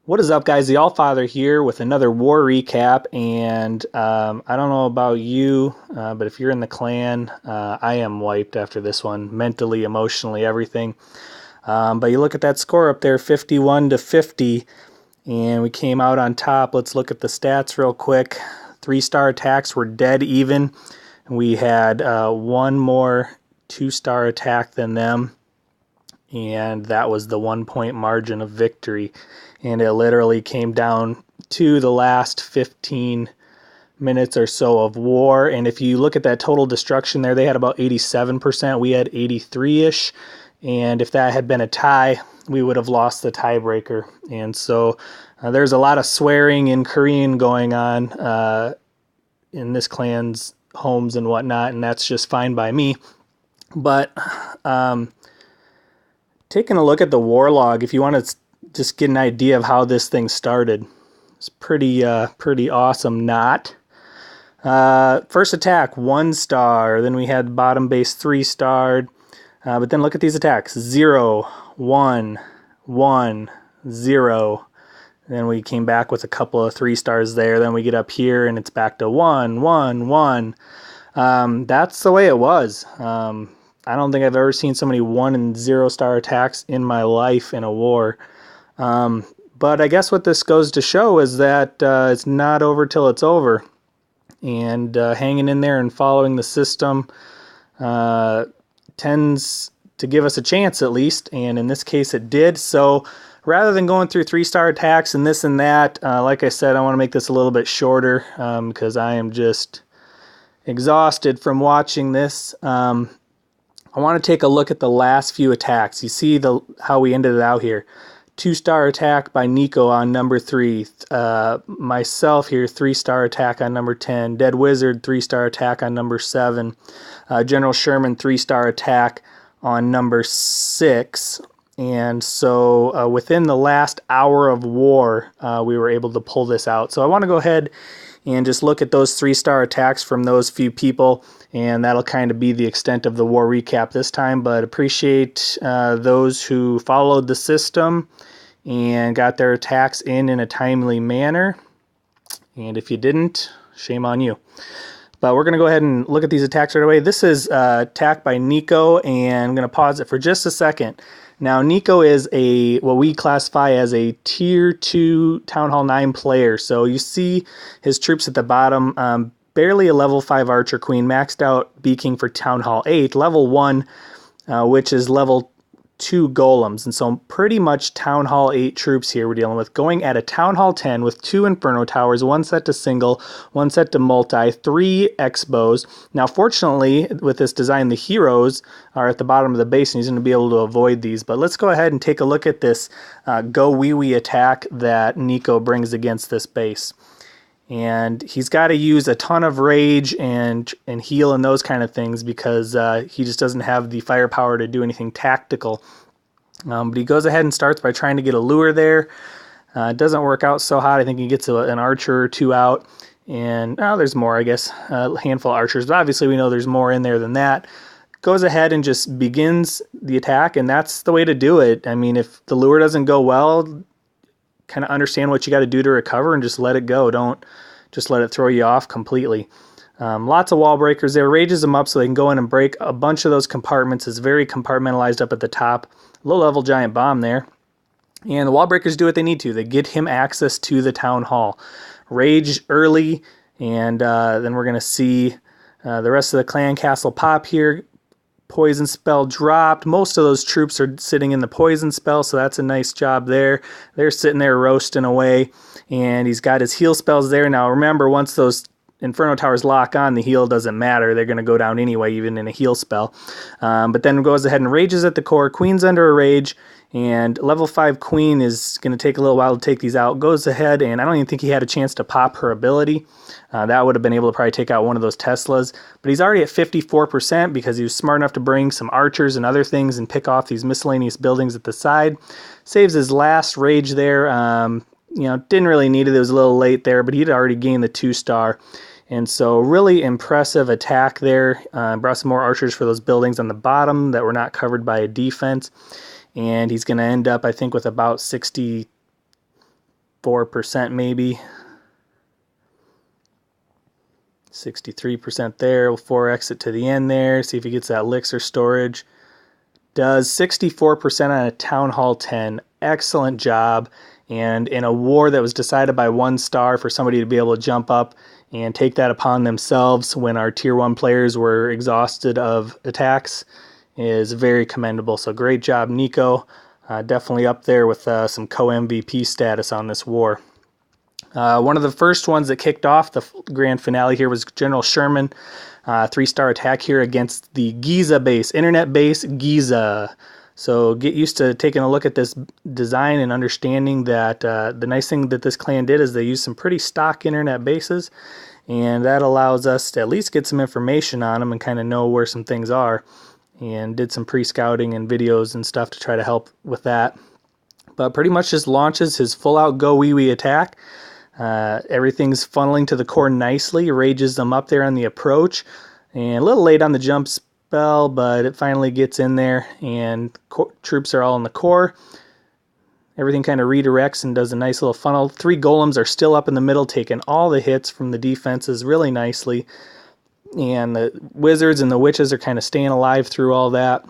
What is up, guys? The Allfather here with another war recap. And I don't know about you, but if you're in the clan, I am wiped after this one, mentally, emotionally, everything. But you look at that score up there, 51-50, and we came out on top. Let's look at the stats real quick. 3-star attacks were dead even. We had one more 2-star attack than them, and that was the 1-point margin of victory. And it literally came down to the last 15 minutes or so of war. And if you look at that total destruction there, they had about 87%. We had 83-ish. And if that had been a tie, we would have lost the tiebreaker. And so there's a lot of swearing in Korean going on in this clan's homes and whatnot, and that's just fine by me. But taking a look at the war log, if you want to just get an idea of how this thing started, it's pretty awesome. First attack 1-star, then we had bottom base 3-starred, but then look at these attacks: 0, 1, 1, 0. Then we came back with a couple of 3-stars there. Then we get up here and it's back to 1, 1, 1. That's the way it was. I don't think I've ever seen so many 1 and 0-star attacks in my life in a war. But I guess what this goes to show is that it's not over till it's over. And hanging in there and following the system tends to give us a chance at least. And in this case it did. So rather than going through 3-star attacks and this and that, like I said, I want to make this a little bit shorter because I am just exhausted from watching this. I want to take a look at the last few attacks. You see how we ended it out here. 2-star attack by Nico on number 3. Myself here, 3-star attack on number 10. Dead Wizard, 3-star attack on number 7. General Sherman, 3-star attack on number 6. And so within the last hour of war, we were able to pull this out. So I want to go ahead and just look at those 3-star attacks from those few people, and that'll kind of be the extent of the war recap this time. But appreciate those who followed the system and got their attacks in a timely manner. And if you didn't, shame on you. But we're going to go ahead and look at these attacks right away. This is attack by Nico, and I'm going to pause it for just a second. Now, Nico is what we classify as a Tier 2 Town Hall 9 player. So you see his troops at the bottom, barely a level 5 Archer Queen, maxed out Beaking for Town Hall 8, level 1, which is level 2 Golems. And so pretty much Town Hall 8 troops here we're dealing with, going at a Town Hall 10 with 2 Inferno Towers, 1 set to single, 1 set to multi, 3 X-bows. Now fortunately with this design, the heroes are at the bottom of the base and he's going to be able to avoid these. But let's go ahead and take a look at this go wee wee attack that Nico brings against this base. And he's got to use a ton of rage and heal and those kind of things because he just doesn't have the firepower to do anything tactical. But he goes ahead and starts by trying to get a lure there. It doesn't work out so hot. I think he gets an archer or 2 out. And there's more, I guess, a handful of archers. But obviously we know there's more in there than that. Goes ahead and just begins the attack, and that's the way to do it. I mean, if the lure doesn't go well, kind of understand what you got to do to recover and just let it go. Don't just let it throw you off completely. Lots of wall breakers there. Rages them up so they can go in and break a bunch of those compartments. It's very compartmentalized up at the top. Low-level giant bomb there. And the wall breakers do what they need to. They get him access to the town hall. Rage early, and then we're going to see the rest of the clan castle pop here. Poison spell dropped. Most of those troops are sitting in the poison spell, so that's a nice job there. They're sitting there roasting away, and he's got his heal spells there. Now remember, once those Inferno Towers lock on, the heal doesn't matter. They're going to go down anyway, even in a heal spell. But then goes ahead and rages at the core. Queen's under a rage, and level 5 Queen is going to take a little while to take these out. Goes ahead, and I don't even think he had a chance to pop her ability. That would have been able to probably take out one of those Teslas. But he's already at 54% because he was smart enough to bring some archers and other things and pick off these miscellaneous buildings at the side. Saves his last rage there. Didn't really need it. It was a little late there, but he'd already gained the 2-star. And so really impressive attack there. Brought some more archers for those buildings on the bottom that were not covered by a defense. And he's going to end up, I think, with about 60 4% maybe. 63% there. We'll 4x it to the end there. See if he gets that elixir storage. Does 64% on a Town Hall 10. Excellent job. And in a war that was decided by 1 star, for somebody to be able to jump up and take that upon themselves when our tier 1 players were exhausted of attacks is very commendable. So great job, Nico. Definitely up there with some co-MVP status on this war. One of the first ones that kicked off the grand finale here was General Sherman. 3-star attack here against the Giza base, internet base Giza. So get used to taking a look at this design and understanding that the nice thing that this clan did is they used some pretty stock internet bases, and that allows us to at least get some information on them and kind of know where some things are, and did some pre-scouting and videos and stuff to try to help with that. But pretty much just launches his full-out go wee wee attack. Everything's funneling to the core nicely, rages them up there on the approach, and a little late on the jump spell, but it finally gets in there, and troops are all in the core. Everything kind of redirects and does a nice little funnel. 3 golems are still up in the middle, taking all the hits from the defenses really nicely, and the wizards and the witches are kind of staying alive through all that.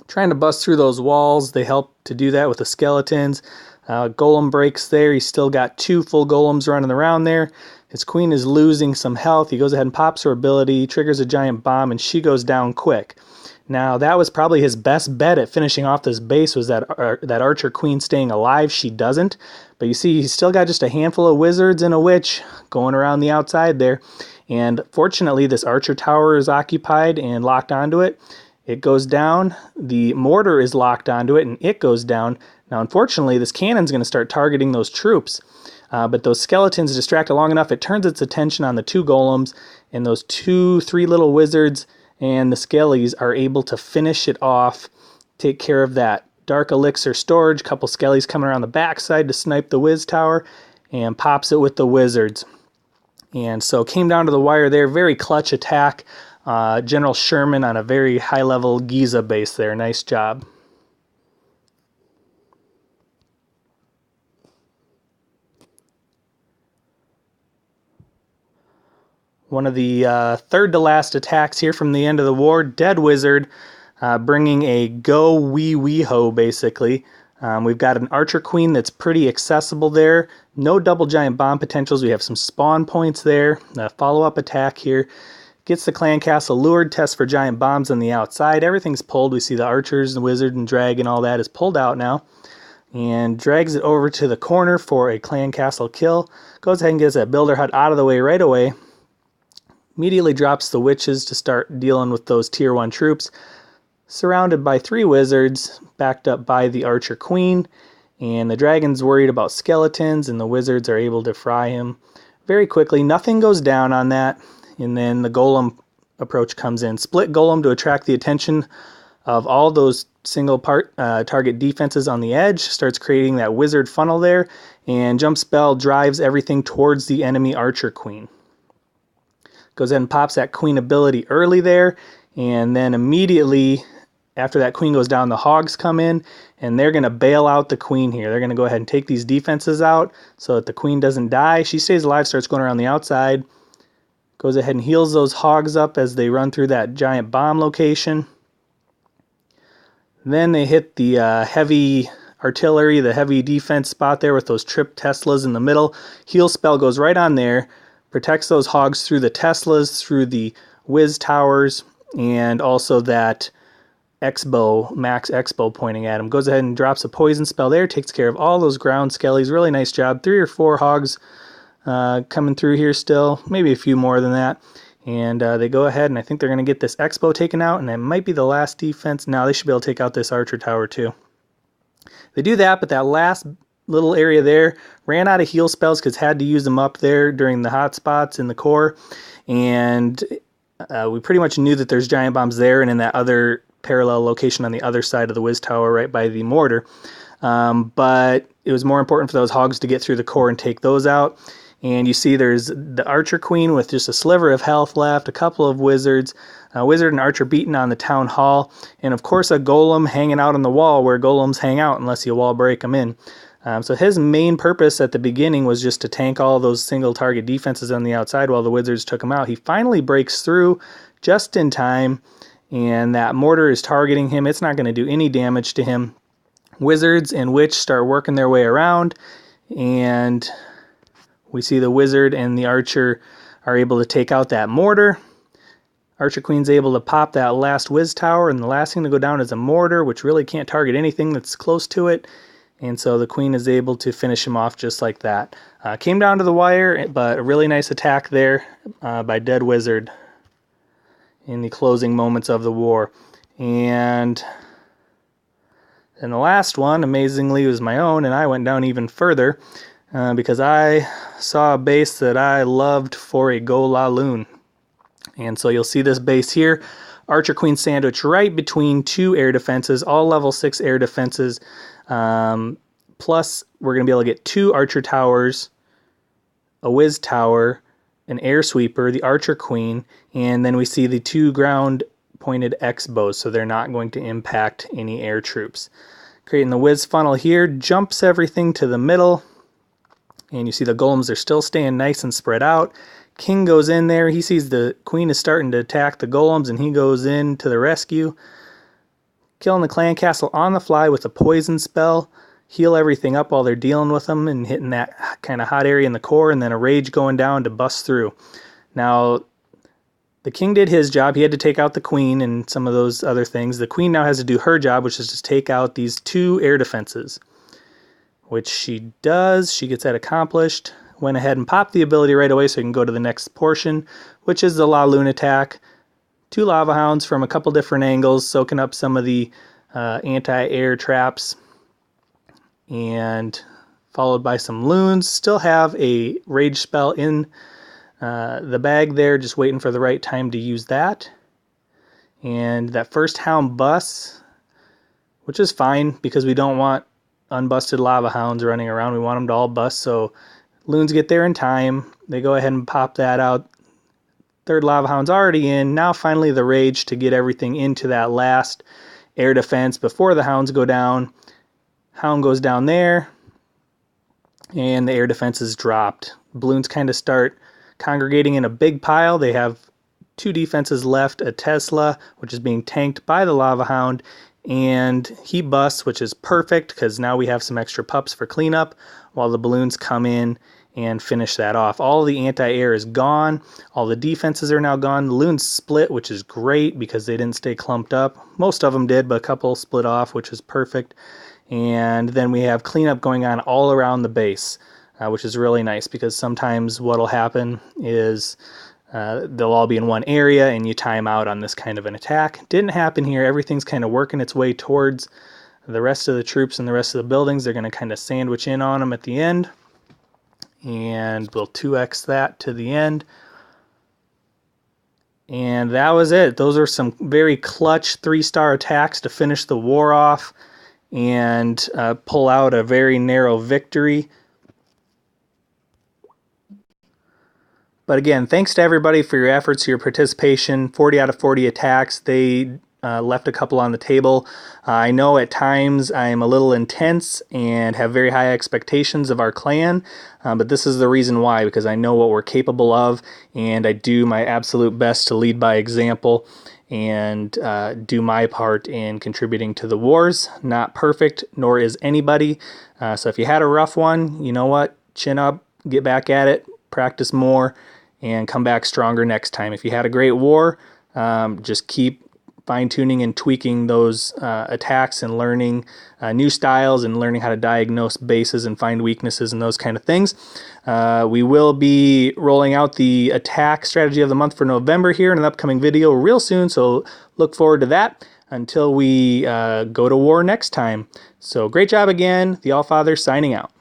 Trying to bust through those walls. They help to do that with the skeletons. Golem breaks there. He's still got 2 full golems running around there. His queen is losing some health. He goes ahead and pops her ability, triggers a giant bomb, and she goes down quick. Now, that was probably his best bet at finishing off this base, was that archer queen staying alive. She doesn't. But you see, he's still got just a handful of wizards and a witch going around the outside there. And fortunately, this archer tower is occupied and locked onto it. It goes down. The mortar is locked onto it, and it goes down. Now, unfortunately, this cannon's going to start targeting those troops. But those skeletons distract it long enough, it turns its attention on the 2 golems, and those 3 little wizards and the skellies are able to finish it off, take care of that dark elixir storage. Couple skellies coming around the backside to snipe the wiz tower, and pops it with the wizards. And so came down to the wire there. Very clutch attack. General Sherman on a very high-level Giza base there. Nice job. One of the third to last attacks here from the end of the war. Dead Wizard bringing a go wee Weho, basically. We've got an Archer Queen that's pretty accessible there. No double giant bomb potentials. We have some spawn points there. A follow-up attack here. Gets the clan castle lured. Test for giant bombs on the outside. Everything's pulled. We see the archers, the wizard, and dragon, all that is pulled out now. And drags it over to the corner for a clan castle kill. Goes ahead and gets that builder hut out of the way right away. Immediately drops the witches to start dealing with those tier 1 troops. Surrounded by 3 wizards, backed up by the archer queen. And the dragon's worried about skeletons, and the wizards are able to fry him very quickly. Nothing goes down on that. And then the golem approach comes in. Split golem to attract the attention of all those single target defenses on the edge. Starts creating that wizard funnel there. And jump spell drives everything towards the enemy archer queen. Goes ahead and pops that queen ability early there. And then immediately after that queen goes down, the hogs come in. And they're going to bail out the queen here. They're going to go ahead and take these defenses out so that the queen doesn't die. She stays alive, starts going around the outside. Goes ahead and heals those hogs up as they run through that giant bomb location. Then they hit the heavy artillery, the heavy defense spot there with those trip Teslas in the middle. Heal spell goes right on there. Protects those hogs through the Teslas, through the whiz towers, and also that Expo, Max Expo pointing at him. Goes ahead and drops a poison spell there. Takes care of all those ground skellies. Really nice job. 3 or 4 hogs coming through here still, maybe a few more than that, and they go ahead, and I think they're going to get this Expo taken out, and it might be the last defense. Now they should be able to take out this archer tower too. They do that, but that last little area there ran out of heal spells because had to use them up there during the hot spots in the core, and we pretty much knew that there's giant bombs there and in that other parallel location on the other side of the whiz tower right by the mortar, but it was more important for those hogs to get through the core and take those out. And you see there's the archer queen with just a sliver of health left, a couple of wizards, a wizard and archer beaten on the town hall, and of course a golem hanging out on the wall where golems hang out unless you wall break them in. So his main purpose at the beginning was just to tank all those single target defenses on the outside while the wizards took him out. He finally breaks through just in time, and that mortar is targeting him. It's not going to do any damage to him. Wizards and witch start working their way around, and we see the wizard and the archer are able to take out that mortar. Archer Queen's able to pop that last whiz tower, and the last thing to go down is a mortar, which really can't target anything that's close to it. And so the queen is able to finish him off just like that. Came down to the wire, but a really nice attack there by Dead Wizard in the closing moments of the war. And then the last one, amazingly, was my own, and I went down even further because I saw a base that I loved for a Go La Lune. And so you'll see this base here. Archer Queen sandwich right between two air defenses, all level 6 air defenses. Plus, we're going to be able to get 2 archer towers, a whiz tower, an air sweeper, the Archer Queen, and then we see the 2 ground pointed X bows, so they're not going to impact any air troops. Creating the whiz funnel here, jumps everything to the middle, and you see the golems are still staying nice and spread out. King goes in there, he sees the queen is starting to attack the golems, and he goes in to the rescue. Killing the clan castle on the fly with a poison spell. Heal everything up while they're dealing with them and hitting that kind of hot area in the core, and then a rage going down to bust through. Now, the king did his job. He had to take out the queen and some of those other things. The queen now has to do her job, which is to take out these 2 air defenses, which she does. She gets that accomplished. Went ahead and popped the ability right away so we can go to the next portion, which is the La Lune attack. 2 lava hounds from a couple different angles, soaking up some of the anti-air traps, and followed by some loons. Still have a rage spell in the bag there, just waiting for the right time to use that. And that first hound busts, which is fine because we don't want unbusted lava hounds running around. We want them to all bust, so loons get there in time. They go ahead and pop that out. 3rd lava hound's already in. Now finally the rage to get everything into that last air defense before the hounds go down. Hound goes down there, and the air defense is dropped. Balloons kind of start congregating in a big pile. They have 2 defenses left, a Tesla, which is being tanked by the lava hound, and he busts, which is perfect because now we have some extra pups for cleanup while the balloons come in and finish that off. All the anti-air is gone. All the defenses are now gone. The loons split, which is great because they didn't stay clumped up. Most of them did, but a couple split off, which is perfect. And then we have cleanup going on all around the base, which is really nice because sometimes what will happen is they'll all be in one area and you time out on this kind of an attack. Didn't happen here. Everything's kind of working its way towards the rest of the troops and the rest of the buildings. They're going to kind of sandwich in on them at the end, and we'll 2x that to the end. And that was it. Those are some very clutch 3-star attacks to finish the war off and pull out a very narrow victory. But again, thanks to everybody for your efforts, your participation. 40 out of 40 attacks. They left a couple on the table. I know at times I'm a little intense and have very high expectations of our clan, but this is the reason why, because I know what we're capable of, and I do my absolute best to lead by example and do my part in contributing to the wars. Not perfect, nor is anybody. So if you had a rough one, you know what? Chin up, get back at it, practice more, and come back stronger next time. If you had a great war, just keep fine-tuning and tweaking those attacks and learning new styles and learning how to diagnose bases and find weaknesses and those kind of things. We will be rolling out the attack strategy of the month for November here in an upcoming video real soon, so look forward to that until we go to war next time. So great job again. The Allfather signing out.